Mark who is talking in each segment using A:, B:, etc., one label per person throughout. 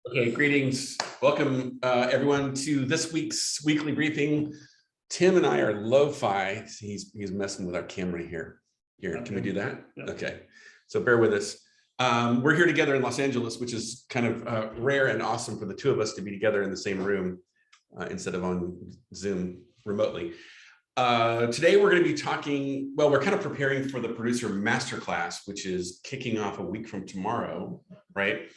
A: Okay, greetings. Welcome everyone to this week's weekly briefing. Tim and I are lo-fi. He's messing with our camera here. Can we do that?
B: Yeah.
A: Okay, so bear with us. We're here together in Los Angeles, which is kind of rare and awesome for the two of us to be together in the same room instead of on Zoom remotely. Today we're going to be talking, well, we're kind of preparing for the Producer Masterclass, which is kicking off a week from tomorrow, right?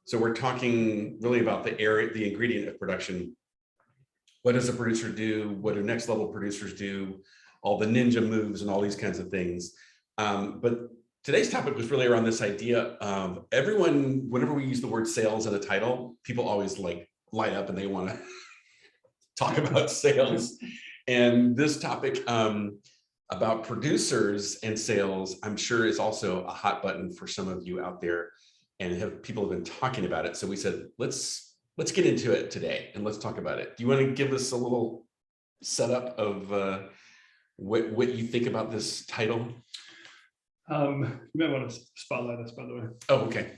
A: So we're talking really about the ingredient of production. What does a producer do? What do next level producers do? All the ninja moves and all these kinds of things. But today's topic was really around this idea of everyone, whenever we use the word sales in a title, people always like light up and they want to talk about sales. And this topic about producers and sales, I'm sure is also a hot button for some of you out there, and people have been talking about it. So we said, let's get into it today and let's talk about it. Do you want to give us a little setup of what you think about this title?
B: You might want to spotlight us, by the way.
A: Oh, okay.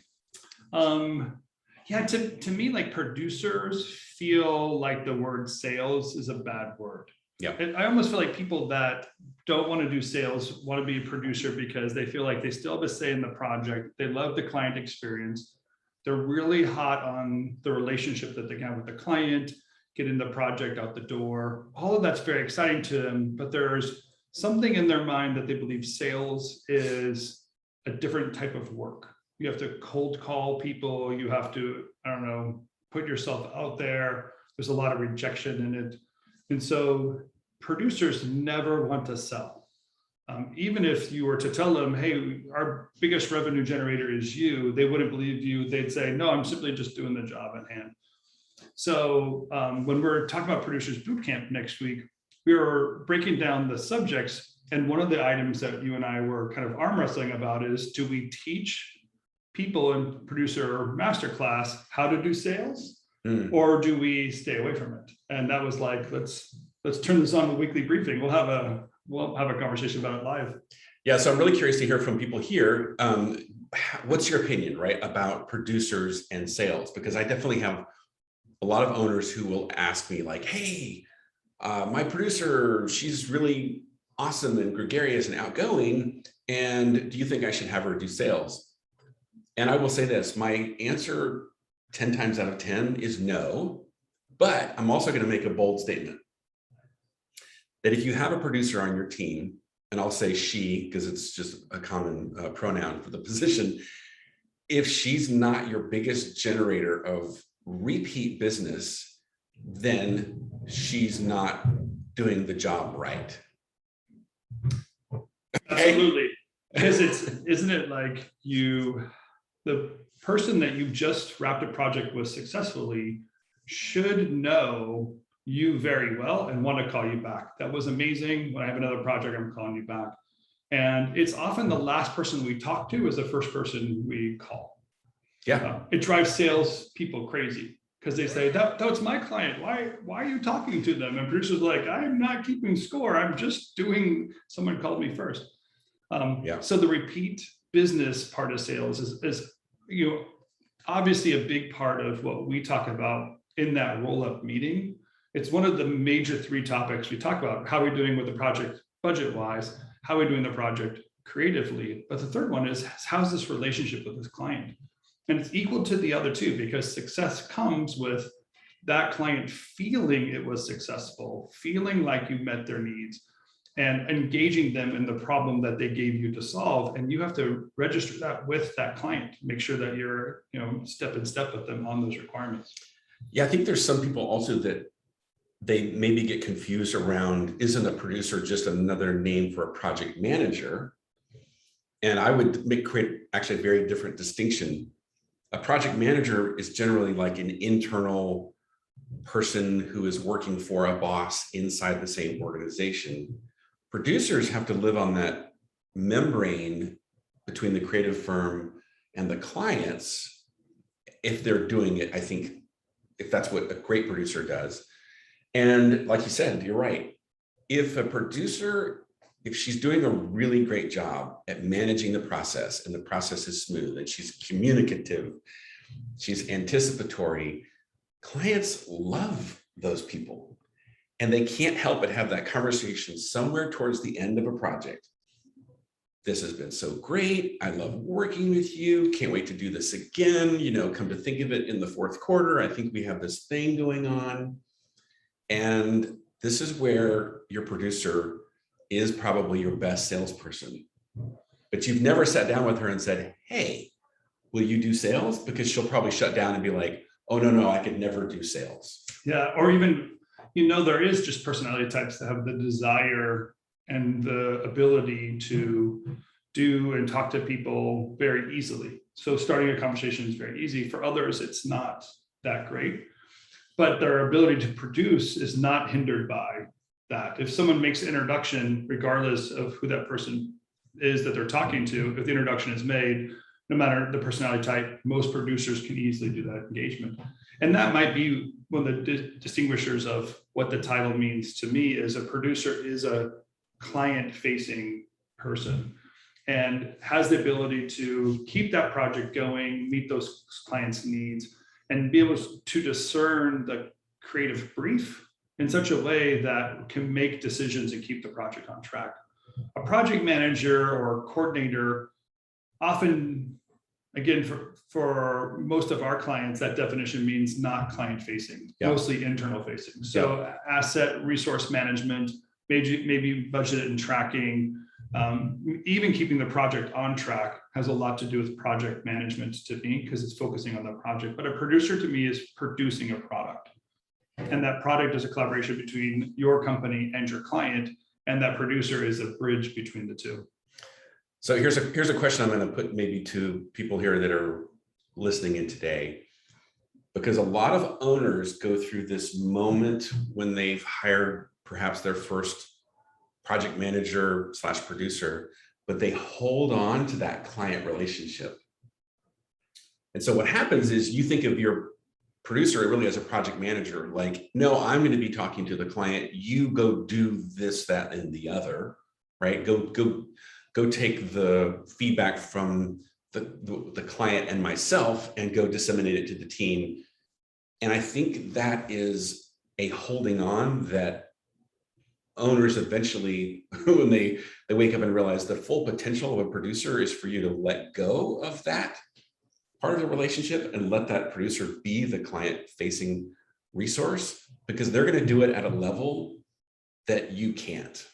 B: Yeah, to me, like, producers feel like the word sales is a bad word.
A: Yeah.
B: I almost feel like people that don't want to do sales want to be a producer because they feel like they still have a say in the project. They love the client experience. They're really hot on the relationship that they have with the client, getting the project out the door. All of that's very exciting to them, but there's something in their mind that they believe sales is a different type of work. You have to cold call people. You have to, I don't know, put yourself out there. There's a lot of rejection in it. And so producers never want to sell. Even if you were to tell them, hey, our biggest revenue generator is you, they wouldn't believe you. They'd say, no, I'm simply just doing the job at hand. So when we're talking about Producers Bootcamp next week, we were breaking down the subjects. And one of the items that you and I were kind of arm wrestling about is, do we teach people in Producer Masterclass how to do sales? Or do we stay away from it? And that was like, let's turn this on the weekly briefing. We'll have a conversation about it live.
A: Yeah, so I'm really curious to hear from people here. What's your opinion, right, about producers and sales? Because I definitely have a lot of owners who will ask me like, hey, my producer, she's really awesome and gregarious and outgoing, and do you think I should have her do sales? And I will say this, my answer 10 times out of 10 is no, but I'm also going to make a bold statement that if you have a producer on your team, and I'll say she because it's just a common pronoun for the position, if she's not your biggest generator of repeat business, then she's not doing the job right.
B: Absolutely. Because isn't it like the person that you just wrapped a project with successfully should know you very well and want to call you back. That was amazing. When I have another project, I'm calling you back. And it's often the last person we talk to is the first person we call.
A: Yeah.
B: It drives sales people crazy because they say, that's my client. Why are you talking to them? And producers are like, I'm not keeping score. I'm just doing, someone called me first. So the repeat business part of sales is obviously a big part of what we talk about in that roll-up meeting. It's one of the major 3 topics we talk about. How are we doing with the project budget-wise? How are we doing the project creatively? But the third one is, how's this relationship with this client? And it's equal to the other 2 because success comes with that client feeling it was successful, feeling like you met their needs, and engaging them in the problem that they gave you to solve. And you have to register that with that client, make sure that you're, step in step with them on those requirements.
A: Yeah, I think there's some people also that they maybe get confused around, isn't a producer just another name for a project manager? And I would create actually a very different distinction. A project manager is generally like an internal person who is working for a boss inside the same organization. Producers have to live on that membrane between the creative firm and the clients if they're doing it, I think, if that's what a great producer does. And like you said, you're right. If a producer, if she's doing a really great job at managing the process and the process is smooth and she's communicative She's anticipatory. Clients love those people, and they can't help but have that conversation somewhere towards the end of a project. This has been so great. I love working with you. Can't wait to do this again. Come to think of it, in the fourth quarter, I think we have this thing going on. And this is where your producer is probably your best salesperson. But you've never sat down with her and said, hey, will you do sales? Because she'll probably shut down and be like, oh, no, I could never do sales.
B: Yeah, or even, there is just personality types that have the desire and the ability to do and talk to people very easily. So starting a conversation is very easy. For others, it's not that great, but their ability to produce is not hindered by that. If someone makes an introduction, regardless of who that person is that they're talking to, if the introduction is made, no matter the personality type, most producers can easily do that engagement. And that might be one of the distinguishers of what the title means to me. Is a producer is a client-facing person and has the ability to keep that project going, meet those clients' needs, and be able to discern the creative brief in such a way that can make decisions and keep the project on track. A project manager or coordinator often, again, for most of our clients, that definition means not client-facing, mostly internal-facing. So asset resource management, maybe budget and tracking, even keeping the project on track has a lot to do with project management to me, because it's focusing on the project. But a producer to me is producing a product. And that product is a collaboration between your company and your client. And that producer is a bridge between the two.
A: So here's a question I'm going to put maybe to people here that are listening in today, because a lot of owners go through this moment when they've hired perhaps their first project manager / producer, but they hold on to that client relationship. And so what happens is you think of your producer really as a project manager, like, no, I'm going to be talking to the client. You go do this, that, and the other, right? Go take the feedback from the client and myself and go disseminate it to the team. And I think that is a holding on that owners eventually, when they wake up and realize the full potential of a producer is for you to let go of that part of the relationship and let that producer be the client-facing resource, because they're going to do it at a level that you can't.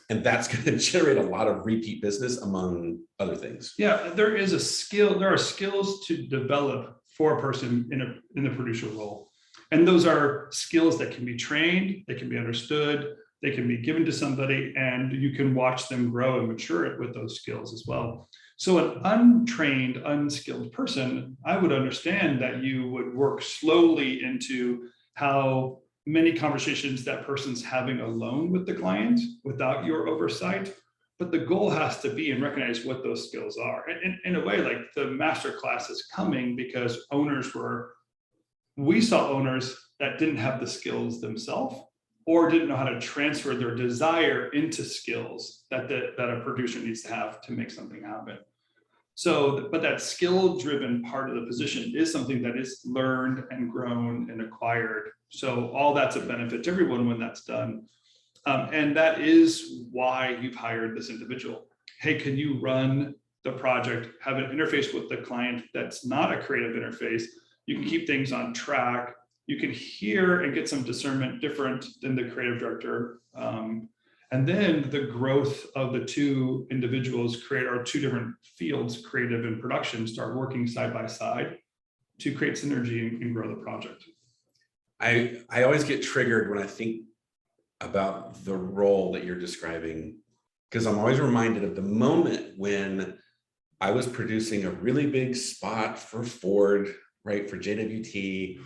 A: And that's going to generate a lot of repeat business, among other things.
B: Yeah, there is a skill. There are skills to develop for a person in the producer role. And those are skills that can be trained, they can be understood, they can be given to somebody, and you can watch them grow and mature it with those skills as well. So an untrained, unskilled person, I would understand that you would work slowly into how many conversations that person's having alone with the client without your oversight. But the goal has to be and recognize what those skills are. And in a way, like the masterclass is coming because we saw owners that didn't have the skills themselves, or didn't know how to transfer their desire into skills that a producer needs to have to make something happen. So, but that skill-driven part of the position is something that is learned and grown and acquired. So all that's a benefit to everyone when that's done. And that is why you've hired this individual. Hey, can you run the project, have an interface with the client that's not a creative interface? You can keep things on track. You can hear and get some discernment different than the creative director. And then the growth of the two individuals create our two different fields, creative and production, start working side by side to create synergy and grow the project.
A: I always get triggered when I think about the role that you're describing, because I'm always reminded of the moment when I was producing a really big spot for Ford, right, for JWT,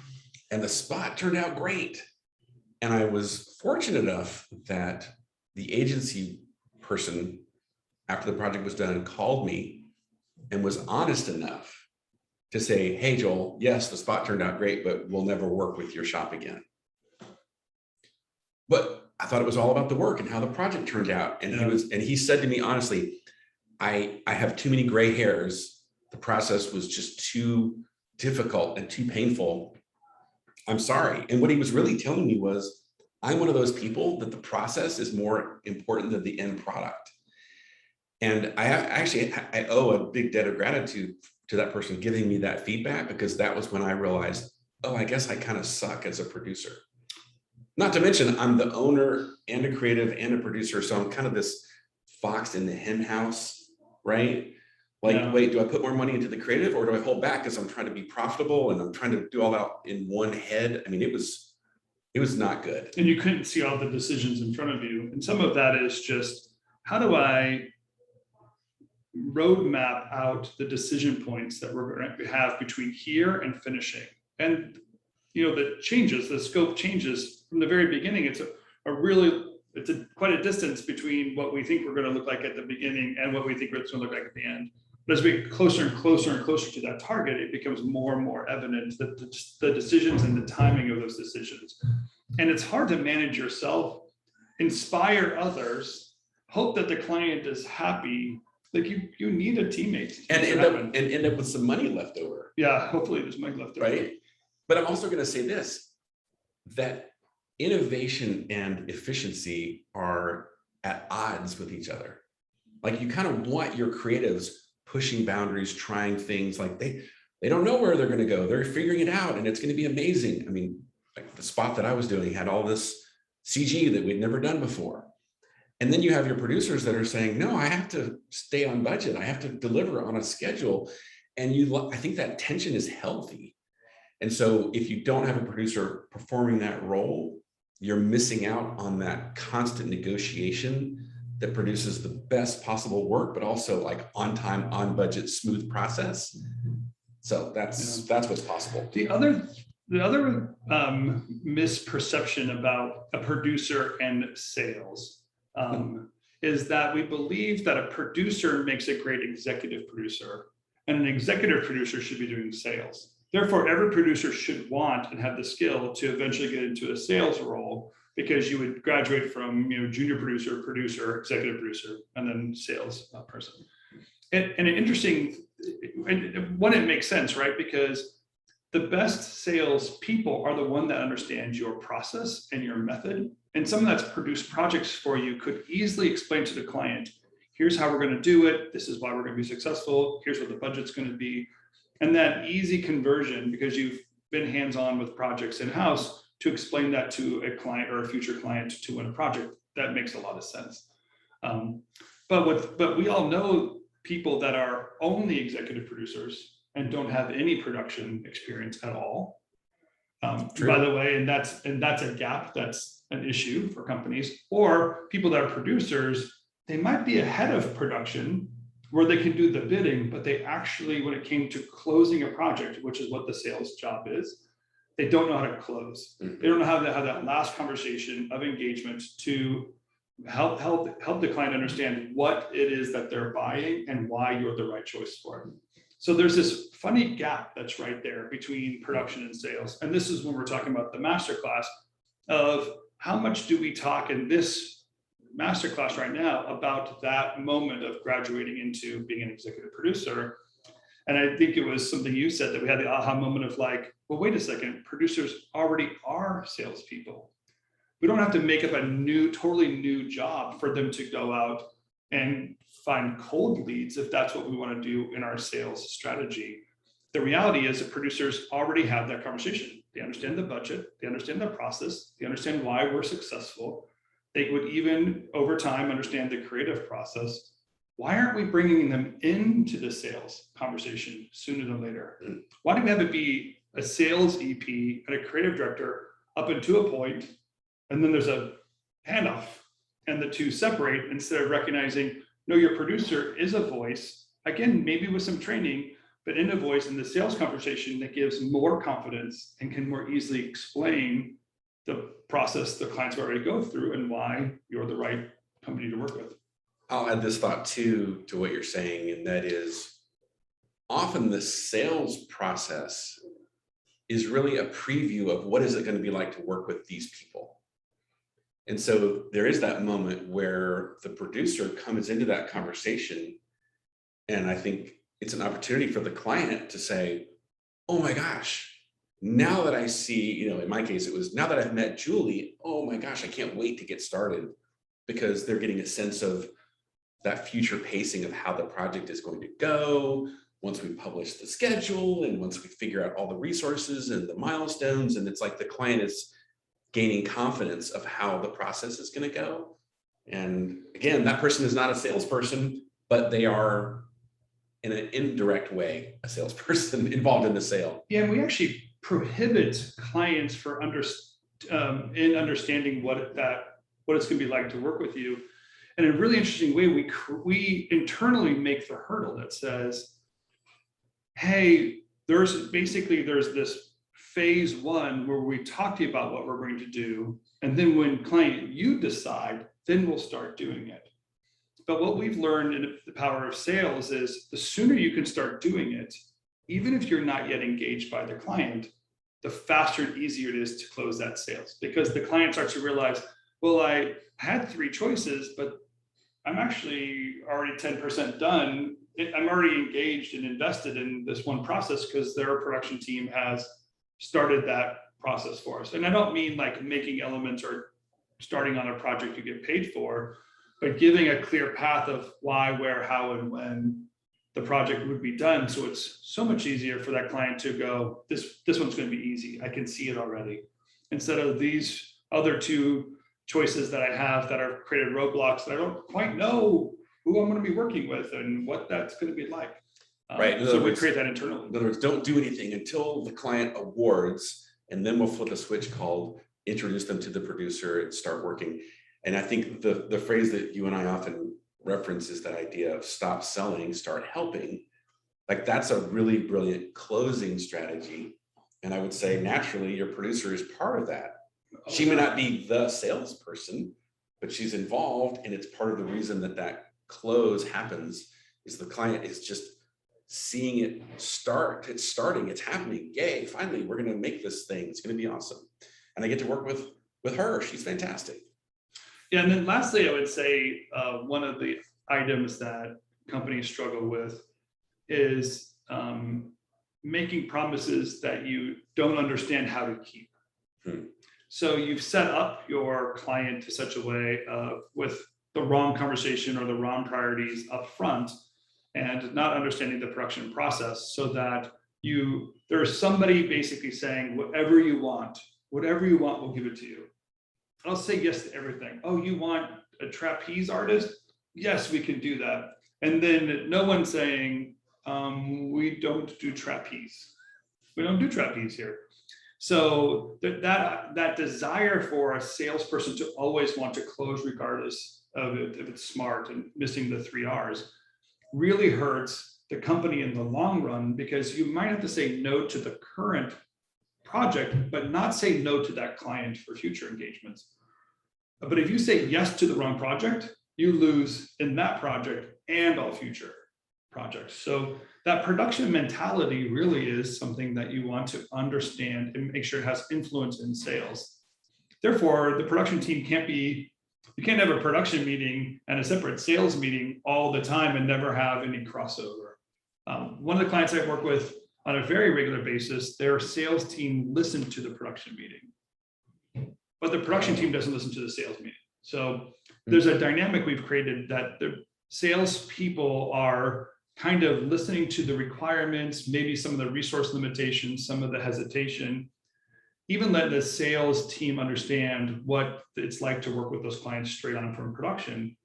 A: and the spot turned out great. And I was fortunate enough that the agency person, after the project was done, called me and was honest enough to say, hey, Joel, yes, the spot turned out great, but we'll never work with your shop again. But I thought it was all about the work and how the project turned out. And he said to me, honestly, I have too many gray hairs. The process was just too difficult and too painful, I'm sorry. And what he was really telling me was, I'm one of those people that the process is more important than the end product. And I owe a big debt of gratitude to that person giving me that feedback, because that was when I realized, oh, I guess I kind of suck as a producer. Not to mention, I'm the owner and a creative and a producer. So I'm kind of this fox in the hen house, right? Like,
B: Yeah.
A: wait, do I put more money into the creative, or do I hold back because I'm trying to be profitable and I'm trying to do all that in one head? I mean, it was not good.
B: And you couldn't see all the decisions in front of you. And some of that is just, how do I roadmap out the decision points that we're going to have between here and finishing? And the scope changes from the very beginning. It's quite a distance between what we think we're going to look like at the beginning and what we think it's going to look like at the end. But as we get closer and closer and closer to that target, it becomes more and more evident that the decisions and the timing of those decisions. And it's hard to manage yourself, inspire others, hope that the client is happy. Like you need a teammate.
A: And end up with some money left over.
B: Yeah, hopefully there's money left over.
A: Right. But I'm also going to say this, that innovation and efficiency are at odds with each other. Like, you kind of want your creatives pushing boundaries, trying things. Like they don't know where they're going to go. They're figuring it out, and it's going to be amazing. I mean, like the spot that I was doing had all this CG that we'd never done before. And then you have your producers that are saying, no, I have to stay on budget. I have to deliver on a schedule. And I think that tension is healthy. And so if you don't have a producer performing that role, you're missing out on that constant negotiation that produces the best possible work, but also like on time, on budget, smooth process. So that's what's possible.
B: The other misperception about a producer and sales is that we believe that a producer makes a great executive producer, and an executive producer should be doing sales. Therefore, every producer should want and have the skill to eventually get into a sales role, because you would graduate from junior producer, executive producer, and then sales person. And an interesting, one, it makes sense, right? Because the best sales people are the one that understands your process and your method. And someone that's produced projects for you could easily explain to the client, here's how we're going to do it. This is why we're going to be successful. Here's what the budget's going to be. And that easy conversion, because you've been hands-on with projects in-house, to explain that to a client or a future client to win a project, that makes a lot of sense. But we all know people that are only executive producers and don't have any production experience at all. By the way, and that's a gap, that's an issue for companies. Or people that are producers, they might be ahead of production, where they can do the bidding, but they actually, when it came to closing a project, which is what the sales job is, they don't know how to close. They don't know how to have that last conversation of engagement to help the client understand what it is that they're buying and why you're the right choice for it. So there's this funny gap that's right there between production and sales. And this is when we're talking about the masterclass of how much do we talk in this masterclass right now about that moment of graduating into being an executive producer. And I think it was something you said, that we had the aha moment of like, well, wait a second, producers already are salespeople. We don't have to make up a totally new job for them to go out and find cold leads if that's what we want to do in our sales strategy. The reality is that producers already have that conversation. They understand the budget, they understand the process, they understand why we're successful. They would even over time understand the creative process. Why aren't we bringing them into the sales conversation sooner than later? Why do we have it be a sales EP and a creative director up into a point, and then there's a handoff and the two separate, instead of recognizing, no, your producer is a voice, again, maybe with some training, but in a voice in the sales conversation that gives more confidence and can more easily explain the process the clients already go through and why you're the right company to work with.
A: I'll add this thought too to what you're saying, and that is often the sales process is really a preview of what is it going to be like to work with these people. And so there is that moment where the producer comes into that conversation, and I think it's an opportunity for the client to say, oh my gosh, now that I see, you know, in my case, it was now that I've met Julie, oh my gosh, I can't wait to get started, because they're getting a sense of that future pacing of how the project is going to go once we publish the schedule and once we figure out all the resources and the milestones. And it's like the client is gaining confidence of how the process is going to go. And again, that person is not a salesperson, but they are in an indirect way a salesperson involved in the sale.
B: Yeah, and we actually prohibit clients for in understanding what it's going to be like to work with you. And in a really interesting way, we internally make the hurdle that says, hey, there's this phase one where we talk to you about what we're going to do. And then when client you decide, then we'll start doing it. But what we've learned in the power of sales is the sooner you can start doing it, even if you're not yet engaged by the client, the faster and easier it is to close that sales, because the client starts to realize, well, I had 3 choices, but I'm actually already 10% done. I'm already engaged and invested in this one process because their production team has started that process for us. And I don't mean like making elements or starting on a project you get paid for, but giving a clear path of why, where, how, and when the project would be done. So it's so much easier for that client to go, this one's going to be easy. I can see it already. Instead of these other 2 choices that I have that are created roadblocks that I don't quite know who I'm going to be working with and what that's going to be like.
A: Right.
B: So we create that internally.
A: In other words, don't do anything until the client awards, and then we'll flip a switch called introduce them to the producer and start working. And I think the phrase that you and I often reference is that idea of stop selling, start helping. Like that's a really brilliant closing strategy. And I would say naturally your producer is part of that. She may not be the salesperson, but she's involved, and it's part of the reason that close happens is the client is just seeing it start. It's starting, it's happening. Yay, finally, we're going to make this thing. It's going to be awesome. And I get to work with her. She's fantastic.
B: Yeah, and then lastly, I would say one of the items that companies struggle with is making promises that you don't understand how to keep. So you've set up your client to such a way with the wrong conversation or the wrong priorities up front, and not understanding the production process, so that there's somebody basically saying, whatever you want, we'll give it to you. I'll say yes to everything. Oh, you want a trapeze artist? Yes, we can do that. And then no one's saying, we don't do trapeze. We don't do trapeze here. So that desire for a salesperson to always want to close regardless of it, if it's smart and missing the 3 R's, really hurts the company in the long run, because you might have to say no to the current project, but not say no to that client for future engagements. But if you say yes to the wrong project, you lose in that project and all future projects. So that production mentality really is something that you want to understand and make sure it has influence in sales. Therefore, the production team you can't have a production meeting and a separate sales meeting all the time and never have any crossover. One of the clients I work with on a very regular basis, their sales team listened to the production meeting, but the production team doesn't listen to the sales meeting. So there's a dynamic we've created that the salespeople are kind of listening to the requirements, maybe some of the resource limitations, some of the hesitation, even let the sales team understand what it's like to work with those clients straight on from production.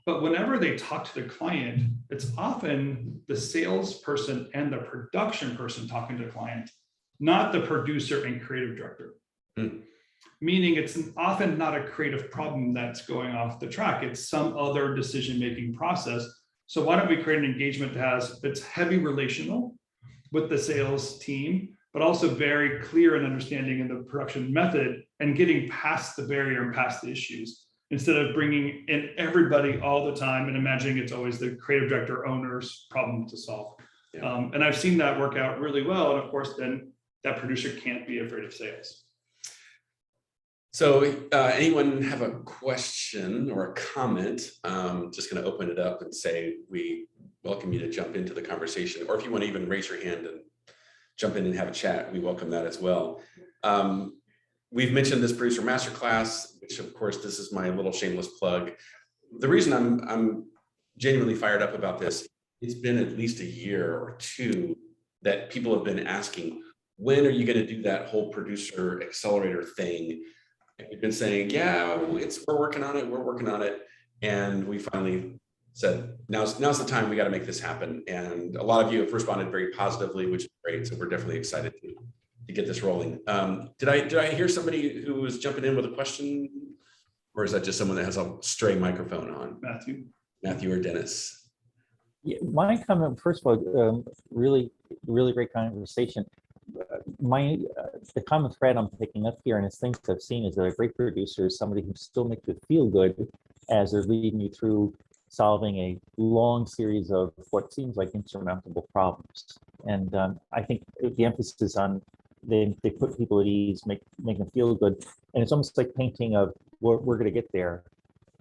B: But whenever they talk to the client, it's often the salesperson and the production person talking to the client, not the producer and creative director. Meaning it's often not a creative problem that's going off the track. It's some other decision-making process. So why don't we create an engagement that's heavy relational with the sales team, but also very clear and understanding in the production method and getting past the barrier and past the issues, instead of bringing in everybody all the time and imagining it's always the creative director owner's problem to solve. Yeah. And I've seen that work out really well. And of course, then that producer can't be afraid of sales.
A: So anyone have a question or a comment? Just going to open it up and say we welcome you to jump into the conversation, or if you want to even raise your hand and jump in and have a chat, we welcome that as well. We've mentioned this Producer Masterclass, which of course, this is my little shameless plug. The reason I'm genuinely fired up about this, it's been at least a year or two that people have been asking, when are you going to do that whole producer accelerator thing? And we've been saying, yeah, we're working on it. And we finally said, now's the time, we got to make this happen. And a lot of you have responded very positively, which is great. So we're definitely excited to get this rolling. Did I hear somebody who was jumping in with a question? Or is that just someone that has a stray microphone on? Matthew or Dennis?
C: Yeah, my comment, first of all, really great conversation. The common thread I'm picking up here, and it's things I've seen, is that a great producer is somebody who still makes you feel good as they're leading you through solving a long series of what seems like insurmountable problems. And I think the emphasis on they put people at ease, make them feel good, and it's almost like painting of we're going to get there,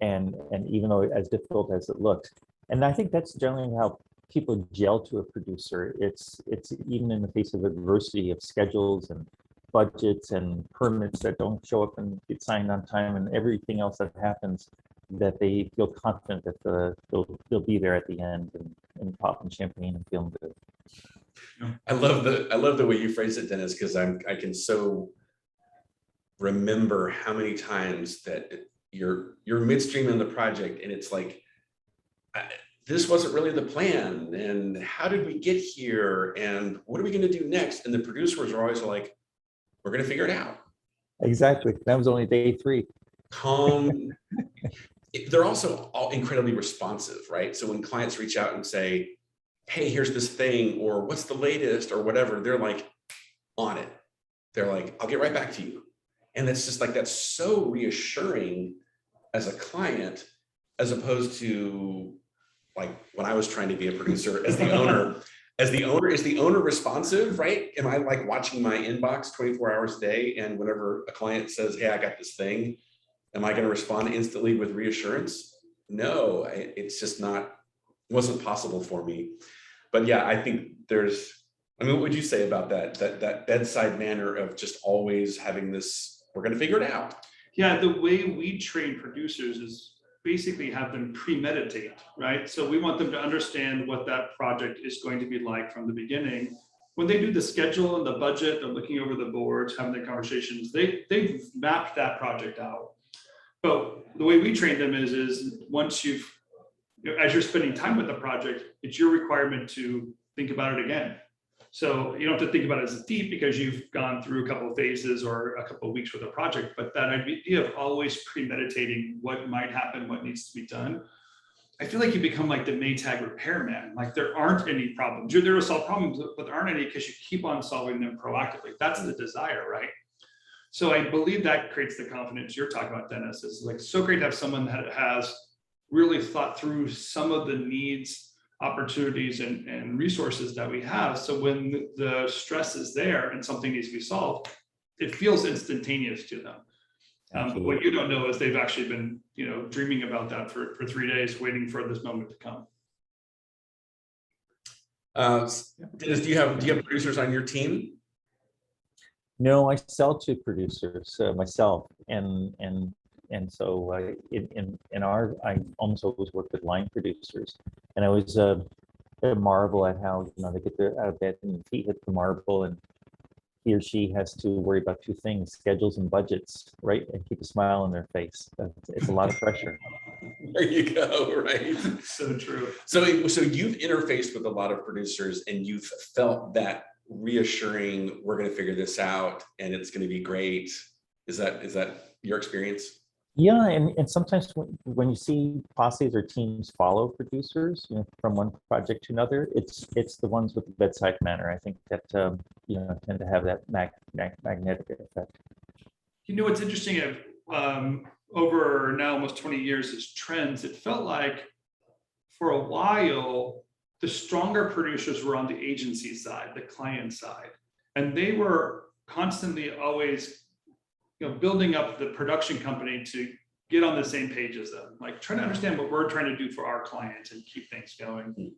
C: and even though as difficult as it looks. And I think that's generally how people gel to a producer. It's even in the face of adversity of schedules and budgets and permits that don't show up and get signed on time and everything else that happens, that they feel confident that they'll be there at the end and popping champagne and feeling good.
A: I love the way you phrase it, Dennis, because I can so remember how many times that you're midstream in the project and it's like, this wasn't really the plan, and how did we get here, and what are we going to do next? And the producers are always like, we're going to figure it out.
C: Exactly. That was only day 3.
A: Calm. They're also all incredibly responsive, right? So when clients reach out and say, hey, here's this thing, or what's the latest, or whatever, they're like on it. They're like, I'll get right back to you. And it's just like, that's so reassuring as a client, as opposed to like when I was trying to be a producer as the owner. Is the owner responsive, right? Am I like watching my inbox 24 hours a day? And whenever a client says, hey, I got this thing, am I going to respond instantly with reassurance? No, it's just wasn't possible for me. But yeah, I think what would you say about that bedside manner of just always having this, we're going to figure it out?
B: Yeah, the way we train producers is basically have them premeditate, right? So we want them to understand what that project is going to be like from the beginning. When they do the schedule and the budget, they're looking over the boards, having the conversations, they've mapped that project out. But the way we train them is once as you're spending time with the project, it's your requirement to think about it again. So you don't have to think about it as deep because you've gone through a couple of phases or a couple of weeks with a project, but that idea of always premeditating what might happen, what needs to be done. I feel like you become like the Maytag repairman. Like there aren't any problems. You're there to solve problems, but there aren't any because you keep on solving them proactively. That's the desire, right? So I believe that creates the confidence you're talking about, Dennis. It's like so great to have someone that has really thought through some of the needs, opportunities, and resources that we have. So when the stress is there and something needs to be solved, it feels instantaneous to them. But what you don't know is they've actually been, dreaming about that for 3 days, waiting for this moment to come.
A: Dennis, do you have producers on your team?
C: No, I sell to producers myself, and so I almost always work with line producers, and I always marvel at how they get out of bed and feet hit the marble, and he or she has to worry about 2 things: schedules and budgets, right? And keep a smile on their face. It's a lot of pressure.
A: There you go, right?
B: So true.
A: So you've interfaced with a lot of producers, and you've felt that reassuring, we're going to figure this out and it's going to be great. Is that your experience?
C: Yeah, and sometimes when you see posses or teams follow producers, from one project to another, it's the ones with the bedside manner. I think that tend to have that magnetic effect.
B: What's interesting? Over now almost 20 years as trends, it felt like for a while the stronger producers were on the agency side, the client side, and they were constantly always building up the production company to get on the same page as them, like trying to understand what we're trying to do for our clients and keep things going.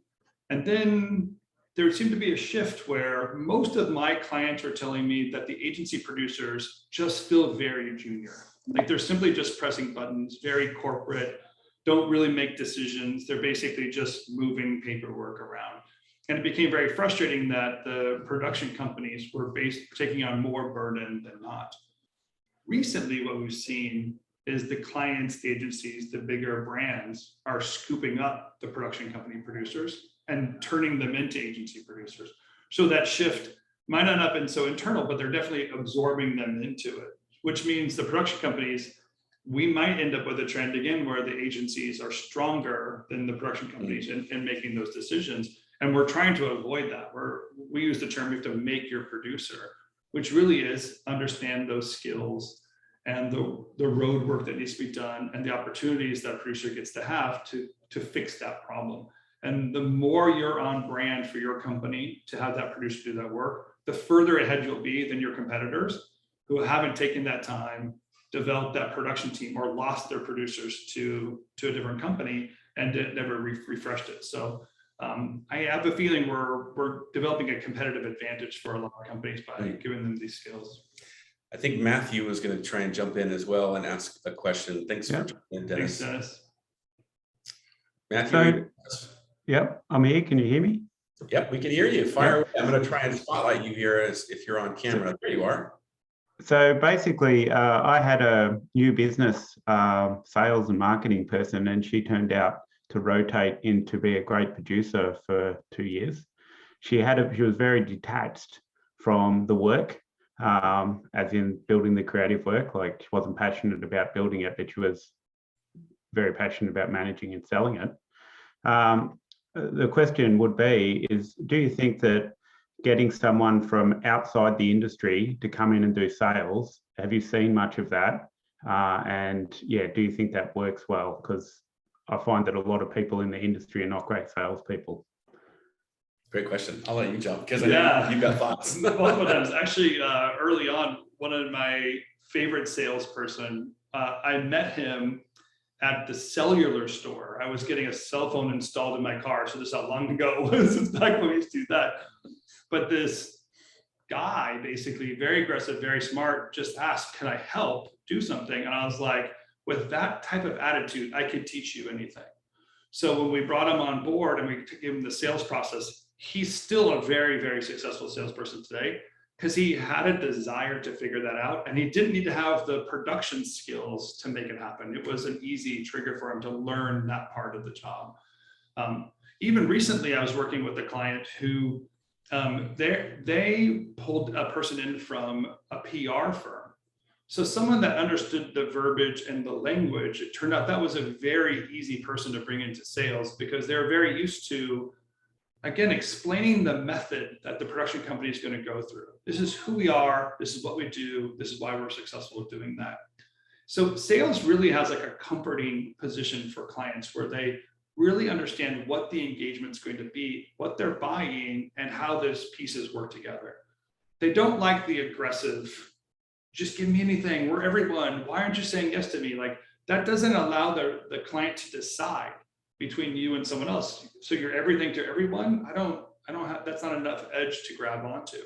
B: And then there seemed to be a shift where most of my clients are telling me that the agency producers just feel very junior. Like they're simply just pressing buttons, very corporate, don't really make decisions. They're basically just moving paperwork around. And it became very frustrating that the production companies were taking on more burden than not. Recently, what we've seen is the clients, the agencies, the bigger brands are scooping up the production company producers and turning them into agency producers. So that shift might not have been so internal, but they're definitely absorbing them into it, which means the production companies, we might end up with a trend again where the agencies are stronger than the production companies in making those decisions. And we're trying to avoid that. We use the term, you have to make your producer, which really is understand those skills and the road work that needs to be done and the opportunities that a producer gets to have to fix that problem. And the more you're on brand for your company to have that producer do that work, the further ahead you'll be than your competitors who haven't taken that time, developed that production team, or lost their producers to a different company and never refreshed it. So I have a feeling we're developing a competitive advantage for a lot of companies by giving them these skills.
A: I think Matthew was going to try and jump in as well and ask a question. Thanks for jumping in, Dennis.
B: Thanks, Dennis.
A: Matthew.
D: Yep, I'm here. Can you hear me?
A: Yep, we can hear you. Fire away. I'm going to try and spotlight you here as if you're on camera. There you are.
D: So basically, I had a new business sales and marketing person, and she turned out to rotate in to be a great producer for 2 years. She was very detached from the work, as in building the creative work. Like she wasn't passionate about building it, but she was very passionate about managing and selling it. The question would be is, do you think that getting someone from outside the industry to come in and do sales, have you seen much of that? And yeah, do you think that works well? Because I find that a lot of people in the industry are not great salespeople.
A: Great question. I'll let you jump because I know you've got thoughts.
B: Both of them. Actually, early on, one of my favorite salesperson, I met him at the cellular store. I was getting a cell phone installed in my car. So this is how long ago it was. It's back when we used to do that. But this guy, basically very aggressive, very smart, just asked, can I help do something? And I was like, with that type of attitude, I could teach you anything. So when we brought him on board and we gave him the sales process, he's still a very, very successful salesperson today because he had a desire to figure that out. And he didn't need to have the production skills to make it happen. It was an easy trigger for him to learn that part of the job. Even recently, I was working with a client who they pulled a person in from a PR firm. So someone that understood the verbiage and the language, it turned out that was a very easy person to bring into sales because they're very used to, again, explaining the method that the production company is going to go through. This is who we are. This is what we do. This is why we're successful at doing that. So sales really has like a comforting position for clients where they really understand what the engagement is going to be, what they're buying, and how those pieces work together. They don't like the aggressive, just give me anything, we're everyone, why aren't you saying yes to me? Like that doesn't allow the client to decide between you and someone else. So you're everything to everyone. I don't have, that's not enough edge to grab onto.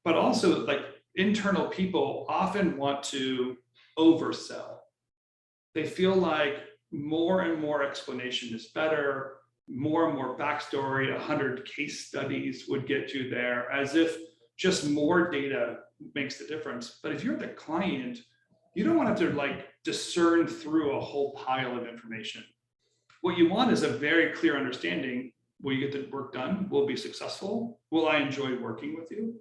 B: But also like internal people often want to oversell. They feel like more and more explanation is better, more and more backstory, 100 case studies would get you there, as if just more data makes the difference. But if you're the client, you don't want to have to like discern through a whole pile of information. What you want is a very clear understanding. Will you get the work done? Will it be successful? Will I enjoy working with you?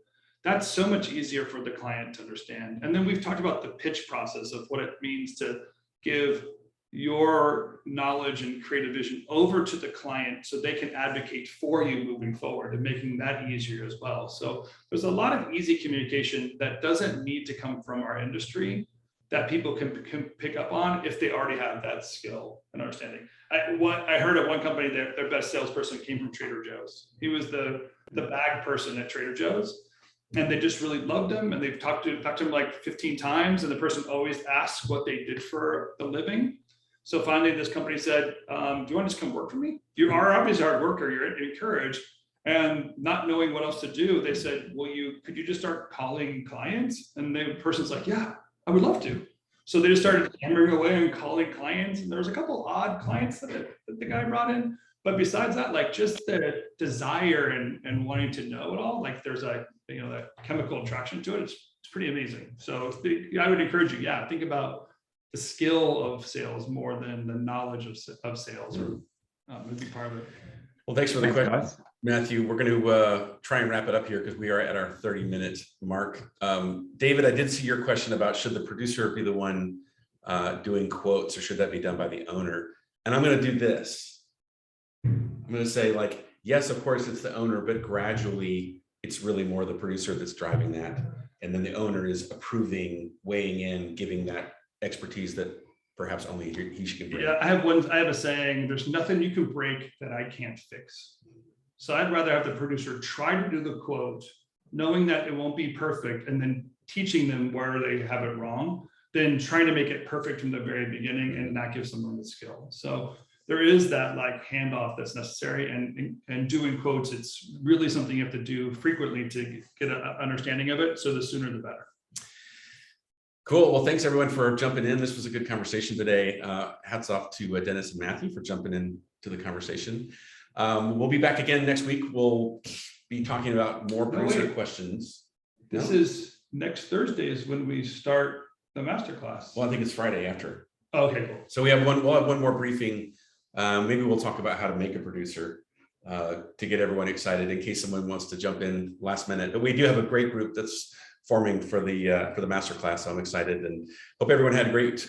B: That's so much easier for the client to understand. And then we've talked about the pitch process of what it means to give your knowledge and creative vision over to the client so they can advocate for you moving forward and making that easier as well. So there's a lot of easy communication that doesn't need to come from our industry that people can pick up on if they already have that skill and understanding. I heard at one company that their best salesperson came from Trader Joe's. He was the bag person at Trader Joe's. And they just really loved him. And they've talked to him like 15 times. And the person always asks what they did for a living. So finally, this company said, do you want to just come work for me? You are obviously a hard worker, you're encouraged. And not knowing what else to do, they said, well, could you just start calling clients? And the person's like, yeah, I would love to. So they just started hammering away and calling clients. And there was a couple odd clients that the guy brought in. But besides that, like just the desire and wanting to know it all, like there's a, that chemical attraction to it. It's pretty amazing. So I would encourage you, think about the skill of sales more than the knowledge of sales, or would be part of it.
A: Well, thanks for the
D: Thanks,
A: question,
D: guys.
A: Matthew. We're going to try and wrap it up here because we are at our 30-minute mark. David, I did see your question about should the producer be the one doing quotes, or should that be done by the owner? And I'm going to do this. I'm going to say, like, yes, of course it's the owner, but gradually it's really more the producer that's driving that. And then the owner is approving, weighing in, giving that expertise that perhaps only he can bring.
B: Yeah, I have a saying, there's nothing you can break that I can't fix. So I'd rather have the producer try to do the quote, knowing that it won't be perfect, and then teaching them where they have it wrong, than trying to make it perfect from the very beginning and not give someone the skill. So there is that like handoff that's necessary, and doing quotes, it's really something you have to do frequently to get an understanding of it. So the sooner the better.
A: Cool. Well, thanks everyone for jumping in. This was a good conversation today. Hats off to Dennis and Matthew for jumping in to the conversation. We'll be back again next week. We'll be talking about more producer questions.
B: This is next Thursday is when we start the masterclass.
A: Well, I think it's Friday after.
B: Okay, cool.
A: So we'll have one more briefing. Maybe we'll talk about how to make a producer to get everyone excited in case someone wants to jump in last minute. But we do have a great group that's forming for the masterclass. So I'm excited and hope everyone had a great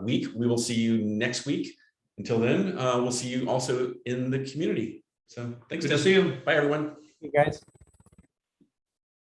A: week. We will see you next week. Until then, we'll see you also in the community. So thanks.
B: Good to see you.
A: Bye, everyone.
C: You guys.